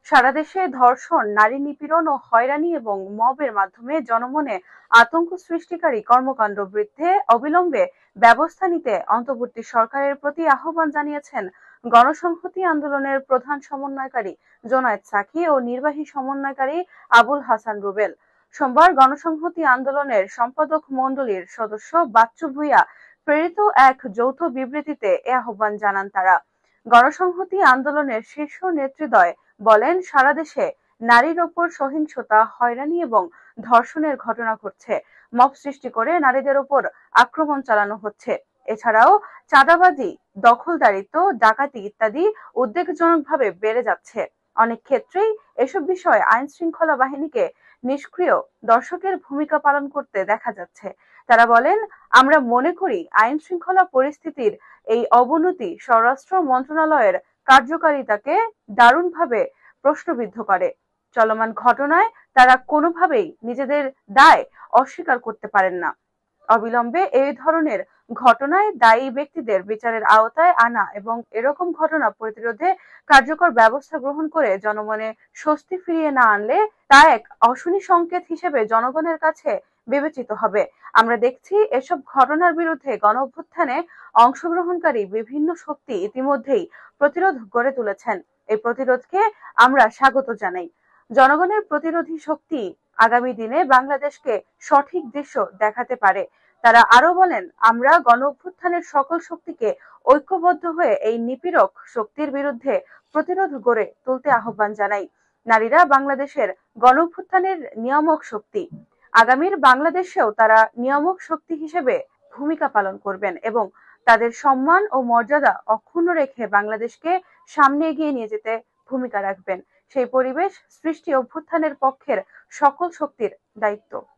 সারা দেশে ধর্ষণ, নারী নিপীড়ন ও হয়রানি এবং মবের মাধ্যমে জনমনে আতঙ্ক সৃষ্টিকারী কর্মকাণ্ড বৃদ্ধে অবিলম্বে ব্যবস্থা নিতে অন্তর্বর্তী সরকারের প্রতি আহ্বান জানিয়েছেন গণসংহতি আন্দোলনের প্রধান সমন্বয়কারী জোনায়েদ সাকি ও নির্বাহী সমন্বয়কারী আবুল হাসান রুবেল। সোমবার গণসংহতি আন্দোলনের সম্পাদক মণ্ডলীর সদস্য বাচ্চু ভূঁইয়া প্রেরিত এক যৌথ বিবৃতিতে এ আহ্বান জানান তারা। গণসংহতি আন্দোলনের শীর্ষ নেতৃদ্বয় বলেন, সারা দেশে নারীর ওপর সহিংসতা, হয়রানি এবং ধর্ষণের ঘটনা ঘটছে। মব সৃষ্টি করে নারীদের ওপর আক্রমণ চালানো হচ্ছে। এছাড়াও চাঁদাবাজি, দখলদারিত্ব, ডাকাতি ইত্যাদি উদ্বেগজনকভাবে বেড়ে যাচ্ছে। অনেক ক্ষেত্রেই এসব বিষয়ে আইন শৃঙ্খলা বাহিনীকে নিষ্ক্রিয় দর্শকের ভূমিকা পালন করতে দেখা যাচ্ছে। তারা বলেন, আমরা মনে করি আইন শৃঙ্খলা পরিস্থিতির এই অবনতি স্বরাষ্ট্র মন্ত্রণালয়ের কার্যকারিতাকে দারুণভাবে প্রশ্নবিদ্ধ করে। চলমান ঘটনায় তারা কোনোভাবেই নিজেদের দায় অস্বীকার করতে পারেন না। অবিলম্বে এই ধরনের ঘটনায় দায়ী ব্যক্তিদের বিচারের আওতায় আনা এবং এরকম ঘটনা প্রতিরোধে কার্যকর ব্যবস্থা গ্রহণ করে জনমনে স্বস্তি ফিরিয়ে না আনলে তা এক অশনি সংকেত হিসেবে জনগণের কাছে বিবেচিত হবে। আমরা দেখছি এসব ঘটনার বিরুদ্ধে গণঅভ্যুত্থানে অংশগ্রহণকারী বিভিন্ন শক্তি ইতিমধ্যেই প্রতিরোধ গড়ে তুলেছেন। এই প্রতিরোধকে আমরা স্বাগত জানাই। জনগণের প্রতিরোধী শক্তি আগামী দিনে বাংলাদেশকে সঠিক দৃশ্য দেখাতে পারে। তারা আরো বলেন, আমরা গণঅভ্যুত্থানের সকল শক্তিকে ঐক্যবদ্ধ হয়ে এই নিপীড়ক শক্তির বিরুদ্ধে প্রতিরোধ গড়ে তুলতে আহ্বান জানাই। নারীরা বাংলাদেশের গণঅভ্যুত্থানের নিয়ামক শক্তি। আগামীর বাংলাদেশেও তারা নিয়ামক শক্তি হিসেবে ভূমিকা পালন করবেন এবং তাদের সম্মান ও মর্যাদা অক্ষুণ্ণ রেখে বাংলাদেশকে সামনে এগিয়ে নিয়ে যেতে ভূমিকা রাখবেন। সেই পরিবেশ সৃষ্টি অভ্যুত্থানের পক্ষের সকল শক্তির দায়িত্ব।